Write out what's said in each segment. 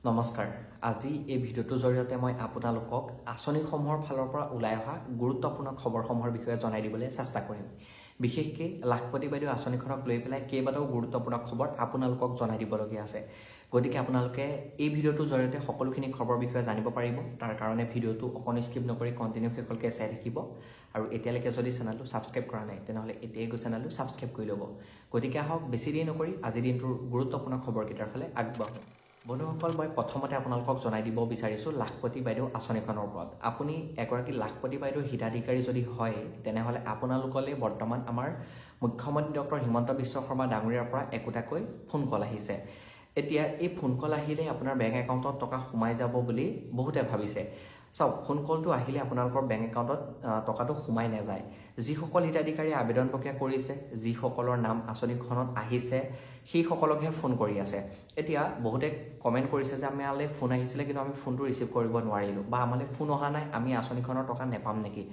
নমস্কাৰ। আজি এই ভিডিঅ'টোৰ জৰিয়তে মই আপোনালোকক আঁচনিসমূহৰ ফালৰ পৰা ওলাই অহা গুৰুত্বপূৰ্ণ খবৰসমূহৰ বিষয়ে জনাই দিবলৈ চেষ্টা কৰিম। বিশেষকৈ লাখপতি বাইদেউ আঁচনিখনক লৈ পেলাই কেইবাটাও গুৰুত্বপূৰ্ণ খবৰ আপোনালোকক জনাই দিবলগীয়া আছে। গতিকে আপোনালোকে এই ভিডিঅ'টোৰ জৰিয়তে সকলোখিনি খবৰ বিষয়ে জানিব পাৰিব। তাৰ কাৰণে ভিডিঅ'টো অকণো স্কিপ নকৰি কণ্টিনিউ শেষলৈকে চাই থাকিব। আৰু এতিয়ালৈকে যদি চেনেলটো ছাবস্ক্ৰাইব কৰা নাই তেনেহ'লে এতিয়াই গৈ চেনেলটো ছাবস্ক্ৰাইব কৰি ল'ব। গতিকে আহক বেছি দেৰি নকৰি আজিৰ দিনটোৰ গুৰুত্বপূৰ্ণ খবৰকেইটাৰ ফালে আগবাঢ়ো। বন্ধুসকল, মই প্ৰথমতে আপোনালোকক জনাই দিব বিচাৰিছোঁ লাখপতি বাইদেউ আঁচনিখনৰ ওপৰত। আপুনি এগৰাকী লাখপতি বাইদেউৰ হিতাধিকাৰী যদি হয় তেনেহ'লে আপোনালোকলৈ বৰ্তমান আমাৰ মুখ্যমন্ত্ৰী ডক্টৰ হিমন্ত বিশ্ব শৰ্মা ডাঙৰীয়াৰ পৰা একোটাকৈ ফোন কল আহিছে। এতিয়া এই ফোন কল আহিলে আপোনাৰ বেংক একাউণ্টত টকা সোমাই যাব বুলি বহুতে ভাবিছে। চাওক, ফোন কলটো আহিলে আপোনালোকৰ বেংক একাউণ্টত টকাটো সোমাই নাযায়। যিসকল হিতাধিকাৰীয়ে আবেদন প্ৰক্ৰিয়া কৰিছে, যিসকলৰ নাম আঁচনিখনত আহিছে, সেইসকলকহে ফোন কৰি আছে। এতিয়া বহুতে কমেণ্ট কৰিছে যে আমালৈ ফোন আহিছিলে কিন্তু আমি ফোনটো ৰিচিভ কৰিব নোৱাৰিলোঁ, বা আমালৈ ফোন অহা নাই, আমি আঁচনিখনৰ টকা নেপাম নেকি?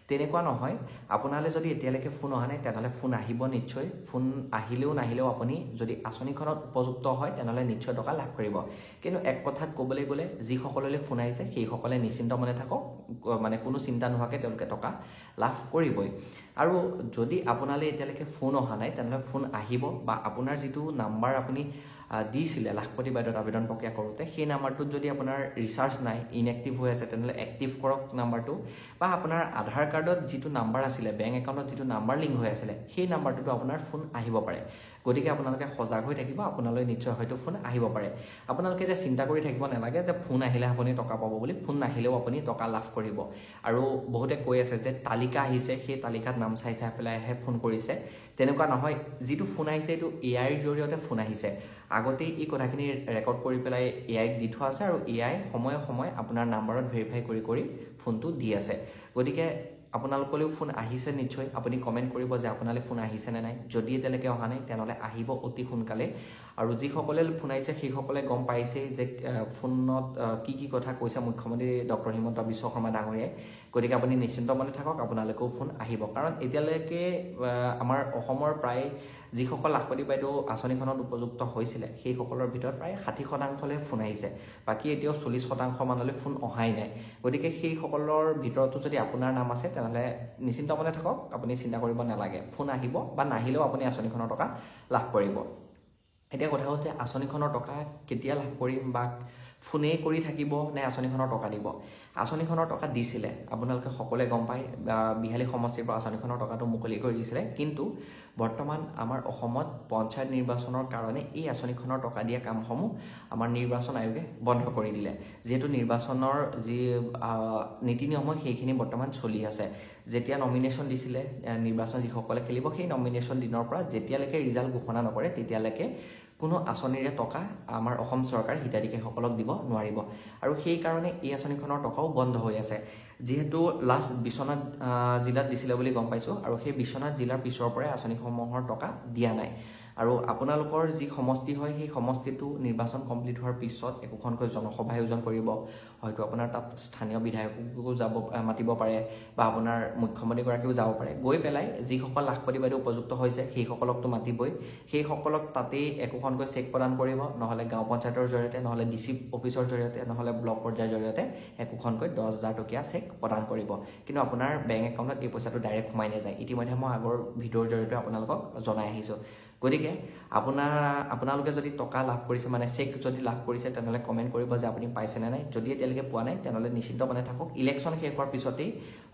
তেনেকুৱা নহয়। আপোনালৈ যদি এতিয়ালৈকে ফোন অহা নাই তেনেহ'লে ফোন আহিব নিশ্চয়। ফোন আহিলেও নাহিলেও আপুনি যদি আঁচনিখনত উপযুক্ত হয় তেনেহ'লে নিশ্চয় টকা লাভ কৰিব। কিন্তু এক কথাত ক'বলৈ গ'লে যিসকললৈ ফোন আহিছে সেইসকলে নিশ্চিন্ত মনে থাকক, মানে কোনো চিন্তা নোহোৱাকৈ তেওঁলোকে টকা লাভ কৰিবই। আৰু যদি আপোনালৈ এতিয়ালৈকে ফোন অহা নাই তেনেহ'লে ফোন আহিব, বা আপোনাৰ যিটো নাম্বাৰ আপুনি দিছিলে লাখপতি বাইদেউত আবেদন প্ৰক্ৰিয়া কৰোঁতে, সেই নাম্বাৰটোত যদি আপোনাৰ ৰিচাৰ্জ নাই, ইনএক্টিভ হৈ আছে, তেনেহ'লে এক্টিভ কৰক নাম্বাৰটো, বা আপোনাৰ আধাৰ কাৰ্ডত যিটো নাম্বাৰ আছিলে, বেংক একাউণ্টত যিটো নাম্বাৰ লিংক হৈ আছিলে, সেই নাম্বাৰটোতো আপোনাৰ ফোন আহিব পাৰে। গতিকে আপোনালোকে সজাগ হৈ থাকিব, আপোনালৈ নিশ্চয় হয়তো ফোন আহিব পাৰে। আপোনালোকে এতিয়া চিন্তা কৰি থাকিব নালাগে যে ফোন আহিলে আপুনি টকা পাব বুলি। ফোন নাহিলেও আপুনি টকা লাভ কৰিব। আৰু বহুতে কৈ আছে যে তালিকা আহিছে, সেই তালিকাত নাম চাই পেলাইহে ফোন কৰিছে। তেনেকুৱা নহয়। যিটো ফোন আহিছে এইটো AIৰ জৰিয়তে ফোন আহিছে। আগতেই এই কথাখিনি ৰেকৰ্ড কৰি পেলাই AIক দি থোৱা আছে, আৰু AI সময়ে সময়ে আপোনাৰ নাম্বাৰত ভেৰিফাই কৰি ফোনটো দি আছে। গতিকে আপোনালোকলৈও ফোন আহিছে নিশ্চয়। আপুনি কমেণ্ট কৰিব যে আপোনালৈ ফোন আহিছে নে নাই। যদি এতিয়ালৈকে অহা নাই তেনেহ'লে আহিব অতি সোনকালে। আৰু যিসকলে ফোন আহিছে সেইসকলে গম পাইছেই যে ফোনত কি কি কথা কৈছে মুখ্যমন্ত্ৰী ডক্টৰ হিমন্ত বিশ্ব শৰ্মা ডাঙৰীয়াই। গতিকে আপুনি নিশ্চিন্ত মনে থাকক, আপোনালোকেও ফোন আহিব। কাৰণ এতিয়ালৈকে আমাৰ অসমৰ প্ৰায় যিসকল লাখপতি বাইদেউ আঁচনিখনত উপযুক্ত হৈছিলে সেইসকলৰ ভিতৰত প্ৰায় 60% ফোন আহিছে। বাকী এতিয়াও 40% মানলৈ ফোন অহাই নাই। গতিকে সেইসকলৰ ভিতৰতো যদি আপোনাৰ নাম আছে তেনেহ'লে নিশ্চিন্ত মনে থাকক, আপুনি চিন্তা কৰিব নালাগে। ফোন আহিব, বা নাহিলেও আপুনি আঁচনিখনৰ টকা লাভ কৰিব। এতিয়া কথা হ'ল যে আঁচনিখনৰ টকা কেতিয়া লাভ কৰিম, বা ফোনেই কৰি থাকিব নে আঁচনিখনৰ টকা দিব? আঁচনিখনৰ টকা দিছিলে, আপোনালোকে সকলোৱে গম পায়। বিহালী সমষ্টিৰ পৰা আঁচনিখনৰ টকাটো মুকলি কৰি দিছিলে। কিন্তু বৰ্তমান আমাৰ অসমত পঞ্চায়ত নিৰ্বাচনৰ কাৰণে এই আঁচনিখনৰ টকা দিয়া কামসমূহ আমাৰ নিৰ্বাচন আয়োগে বন্ধ কৰি দিলে। যিহেতু নিৰ্বাচনৰ যি নীতি নিয়ম সেইখিনি বৰ্তমান চলি আছে। যেতিয়া নমিনেশ্যন দিছিলে, নিৰ্বাচন যিসকলে খেলিব, সেই নমিনেশ্যন দিনৰ পৰা যেতিয়ালৈকে ৰিজাল্ট ঘোষণা নকৰে তেতিয়ালৈকে কোনো আঁচনিৰে টকা আমাৰ অসম চৰকাৰে হিতাধিকাৰীসকলক দিব নোৱাৰিব। আৰু সেইকাৰণে এই আঁচনিখনৰ টকাও বন্ধ হৈ আছে। যিহেতু লাষ্ট বিশ্বনাথ জিলাত দিছিলে বুলি গম পাইছোঁ, আৰু সেই বিশ্বনাথ জিলাৰ পিছৰ পৰাই আঁচনিসমূহৰ টকা দিয়া নাই। আৰু আপোনালোকৰ যি সমষ্টি হয় সেই সমষ্টিটো নিৰ্বাচন কমপ্লিট হোৱাৰ পিছত একোখনকৈ জনসভা আয়োজন কৰিব। হয়তো আপোনাৰ তাত স্থানীয় বিধায়কো মাতিব পাৰে, বা আপোনাৰ মুখ্যমন্ত্ৰীগৰাকীও যাব পাৰে। গৈ পেলাই যিসকল লাখপতি বাইদেউ উপযুক্ত হৈছে সেইসকলকতো মাতিবই। সেইসকলক তাতেই একোখনকৈ চেক প্ৰদান কৰিব, নহ'লে গাঁও পঞ্চায়তৰ জৰিয়তে, নহ'লে DC অফিচৰ জৰিয়তে, নহ'লে ব্লক পৰ্যায়ৰ জৰিয়তে একোখনকৈ 10,000 টকীয়া চেক প্ৰদান কৰিব। কিন্তু আপোনাৰ বেংক একাউণ্টত এই পইচাটো ডাইৰেক্ট সোমাই নাযায়। ইতিমধ্যে মই আগৰ ভিডিঅ'ৰ জৰিয়তে আপোনালোকক জনাই আহিছোঁ। গতিকে আপোনালোকে যদি টকা লাভ কৰিছে, মানে চেক যদি লাভ কৰিছে, তেনেহ'লে কমেণ্ট কৰিব যে আপুনি পাইছেনে নাই। যদি এতিয়ালৈকে পোৱা নাই তেনেহ'লে নিশ্চিন্ত মনে থাকক। ইলেকশ্যন শেষ হোৱাৰ পিছতেই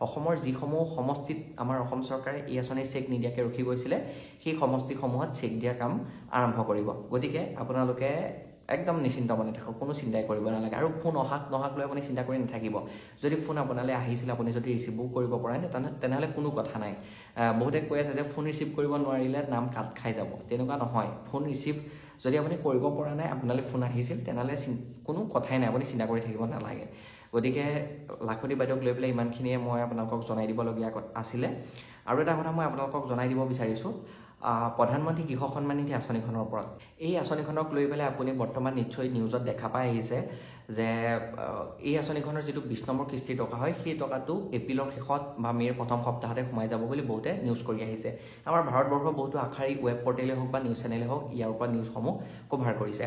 অসমৰ যিসমূহ সমষ্টিত আমাৰ অসম চৰকাৰে এই আঁচনিৰ চেক নিদিয়াকৈ ৰখি গৈছিলে, সেই সমষ্টিসমূহত চেক দিয়াৰ কাম আৰম্ভ কৰিব। গতিকে আপোনালোকে একদম নিশ্চিন্ত মনে থাকক, কোনো চিন্তাই কৰিব নালাগে। আৰু ফোন নহাক লৈ আপুনি চিন্তা কৰি নাথাকিব। যদি ফোন আপোনালৈ আহিছিলে, আপুনি যদি ৰিচিভো কৰিব পৰা নাই তেনেহ'লে কোনো কথা নাই। বহুতে কৈ আছে যে ফোন ৰিচিভ কৰিব নোৱাৰিলে নাম কাট খাই যাব। তেনেকুৱা নহয়। ফোন ৰিচিভ যদি আপুনি কৰিব পৰা নাই, আপোনালৈ ফোন আহিছিল, তেনেহ'লে কোনো কথাই নাই, আপুনি চিন্তা কৰি থাকিব নালাগে। গতিকে লাখপতি বাইদেউক লৈ পেলাই ইমানখিনিয়ে মই আপোনালোকক জনাই দিবলগীয়া আছিলে। আৰু এটা কথা মই আপোনালোকক জনাই দিব বিচাৰিছোঁ, প্ৰধানমন্ত্ৰী কৃষক সন্মান নিধি আঁচনিখনৰ ওপৰত এই আঁচনিখনক লৈ পেলাই আপুনি বৰ্তমান নিশ্চয় নিউজত দেখা পাই আহিছে যে এই আঁচনিখনৰ যিটো 20 নম্বৰ কিস্তিৰ টকা হয় সেই টকাটো এপ্ৰিলৰ শেষত বা মে'ৰ প্ৰথম সপ্তাহতে সোমাই যাব বুলি বহুতে নিউজ কৰি আহিছে আমাৰ ভাৰতবৰ্ষৰ বহুতো আশাৰিক ৱেব পৰ্টেলে হওক বা নিউজ চেনেলে হওক ইয়াৰ ওপৰত নিউজসমূহ কভাৰ কৰিছে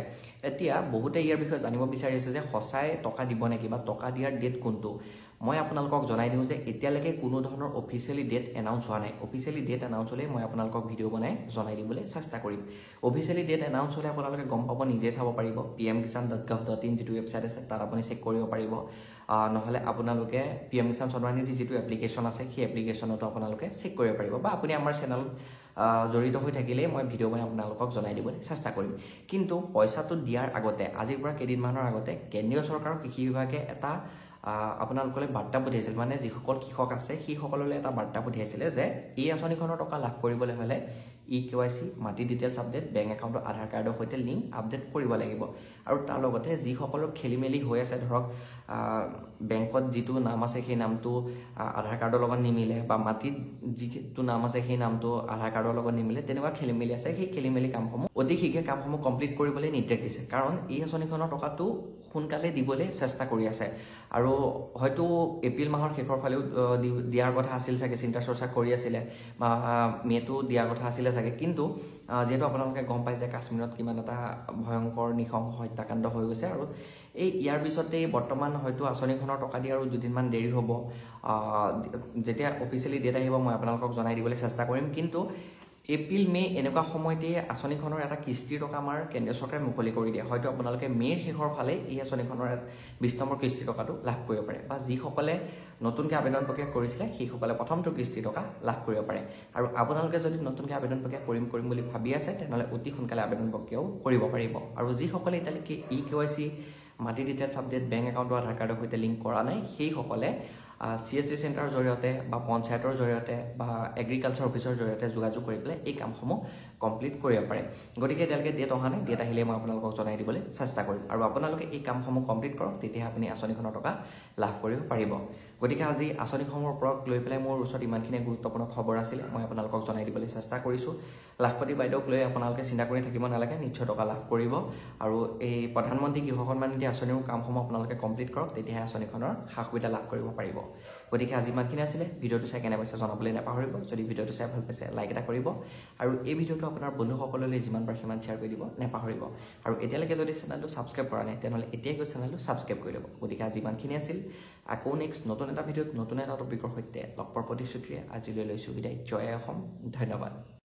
এতিয়া বহুতে ইয়াৰ বিষয়ে জানিব বিচাৰি আছে যে সঁচাই টকা দিব নেকি বা টকা দিয়াৰ ডেট কোনটো মই আপোনালোকক জনাই দিওঁ যে এতিয়ালৈকে কোনো ধৰণৰ অফিচিয়েলি ডেট এনাউন্স হোৱা নাই অফিচিয়েলি ডেট এনাউন্স হ'লে মই আপোনালোকক ভিডিঅ' বনাই জনাই দিবলৈ চেষ্টা কৰিম অফিচিয়েলি ডেট এনাউন্স হ'লে আপোনালোকে গম পাব নিজে চাব পাৰিব pmkisan.gov.in যিটো ৱেবছাইট আছে তাত আপুনি চেক কৰিব পাৰিব নহ'লে আপোনালোকে PM কিষাণ সন্মান নিধি যিটো এপ্লিকেশ্যন আছে সেই এপ্লিকেশ্যনতো আপোনালোকে চেক কৰিব পাৰিব বা আপুনি আমাৰ চেনেল জড়িত হৈ থাকিলে মই ভিডিঅ' বনাই আপোনালোকক জনাই দিবলৈ চেষ্টা কৰিম কিন্তু পইচাটো দিয়াৰ আগতে আজিৰ পৰা কেইদিনমানৰ আগতে কেন্দ্ৰীয় চৰকাৰৰ কৃষি বিভাগে এটা আপোনালোকলৈ বাৰ্তা পঠিয়াইছিল মানে যিসকল কৃষক আছে সেইসকললৈ এটা বাৰ্তা পঠিয়াইছিলে যে এই আঁচনিখনৰ টকা লাভ কৰিবলৈ হ'লে EKYC মাটি ডিটেইলছ আপডেট বেংক একাউণ্টৰ আধাৰ কাৰ্ডৰ সৈতে লিংক আপডেট কৰিব লাগিব আৰু তাৰ লগতে যিসকলৰ খেলিমেলি হৈ আছে ধৰক বেংকত যিটো নাম আছে সেই নামটো আধাৰ কাৰ্ডৰ লগত নিমিলে বা মাটিত যিটো নাম আছে সেই নামটো আধাৰ কাৰ্ডৰ লগত নিমিলে তেনেকুৱা খেলিমেলি আছে সেই খেলিমেলি কামসমূহ অতি শীঘ্ৰে কামসমূহ কমপ্লিট কৰিবলৈ নিৰ্দেশ দিছে কাৰণ এই আঁচনিখনৰ টকাটো সোনকালে দিবলৈ চেষ্টা কৰি আছে আৰু হয়তো এপ্ৰিল মাহৰ শেষৰ ফালেও দিয়াৰ কথা আছিল চাগে চিন্তা চৰ্চা কৰি আছিলে বা মে'টো দিয়াৰ কথা আছিলে চাগে কিন্তু যেহেতু আপোনালোকে গম পাই যে কাশ্মীৰত কিমান এটা ভয়ংকৰ নিশংস হত্যাকাণ্ড হৈ গৈছে আৰু ইয়াৰ পিছতেই বৰ্তমান হয়তো আঁচনিখনৰ টকা দিয়া আৰু দুদিনমান দেৰি হ'ব যেতিয়া অফিচিয়েলি ডেট আহিব মই আপোনালোকক জনাই দিবলৈ চেষ্টা কৰিম কিন্তু এপ্ৰিল মে এনেকুৱা সময়তে আঁচনিখনৰ এটা কিস্তিৰ টকা আমাৰ কেন্দ্ৰীয় চৰকাৰে মুকলি কৰি দিয়ে হয়তো আপোনালোকে মে'ৰ শেষৰ ফালে এই আঁচনিখনৰ 20 নম্বৰ কিস্তিৰ টকাটো লাভ কৰিব পাৰে বা যিসকলে নতুনকৈ আবেদন প্ৰক্ৰিয়া কৰিছিলে সেইসকলে প্ৰথমটো কিস্তিৰ টকা লাভ কৰিব পাৰে আৰু আপোনালোকে যদি নতুনকৈ আবেদন প্ৰক্ৰিয়া কৰিম বুলি ভাবি আছে তেনেহ'লে অতি সোনকালে আবেদন প্ৰক্ৰিয়াও কৰিব পাৰিব আৰু যিসকলে এতিয়ালৈকে EKYC মাটি ডিটেইলছ আপডেট বেংক একাউণ্টৰ আধাৰ কাৰ্ডৰ সৈতে লিংক কৰা নাই সেইসকলে CSC চেণ্টাৰৰ জৰিয়তে বা পঞ্চায়তৰ জৰিয়তে বা এগ্ৰিকালচাৰ অফিচৰ জৰিয়তে যোগাযোগ কৰি পেলাই এই কামসমূহ কমপ্লিট কৰিব পাৰে গতিকে এতিয়ালৈকে ডেট অহা নাই ডেট আহিলে মই আপোনালোকক জনাই দিবলৈ চেষ্টা কৰিম আৰু আপোনালোকে এই কামসমূহ কমপ্লিট কৰক তেতিয়া আপুনি আঁচনিখনৰ টকা লাভ কৰিব পাৰিব গতিকে আজি আঁচনিসমূহৰ ওপৰত লৈ পেলাই মোৰ ওচৰত ইমানখিনি গুৰুত্বপূৰ্ণ খবৰ আছিলে মই আপোনালোকক জনাই দিবলৈ চেষ্টা কৰিছোঁ লাখপতি বাইদেউক লৈ আপোনালোকে চিন্তা কৰি থাকিব নালাগে নিশ্চয় টকা লাভ কৰিব আৰু এই প্ৰধানমন্ত্ৰী কৃষক সন্মান নিধি আঁচনিৰ কামসমূহ আপোনালোকে কমপ্লিট কৰক তেতিয়াহে আঁচনিখনৰ সা সুবিধা লাভ কৰিব পাৰিব গতিকে আজি ইমানখিনি আছিলে ভিডিঅ'টো চাই কেনে পাইছে জনাবলৈ নাপাহৰিব যদি ভিডিঅ'টো চাই ভাল পাইছে লাইক এটা কৰিব আৰু এই ভিডিঅ'টো আপোনাৰ বন্ধুসকললৈ যিমান পাৰে সিমান শ্বেয়াৰ কৰি দিব নাপাহৰিব আৰু এতিয়ালৈকে যদি চেনেলটো ছাবস্ক্ৰাইব কৰা নাই তেনেহ'লে এতিয়াই গৈ চেনেলটো ছাবস্ক্ৰাইব কৰি ল'ব গতিকে আজি ইমানখিনি আছিল আকৌ নেক্সট নতুন এটা ভিডিঅ'ত নতুন এটা টপিকৰ সৈতে লগ পোৱাৰ প্ৰতিশ্ৰুতিৰে আজিলৈ লৈছোঁ বিদায় জয় অসম ধন্যবাদ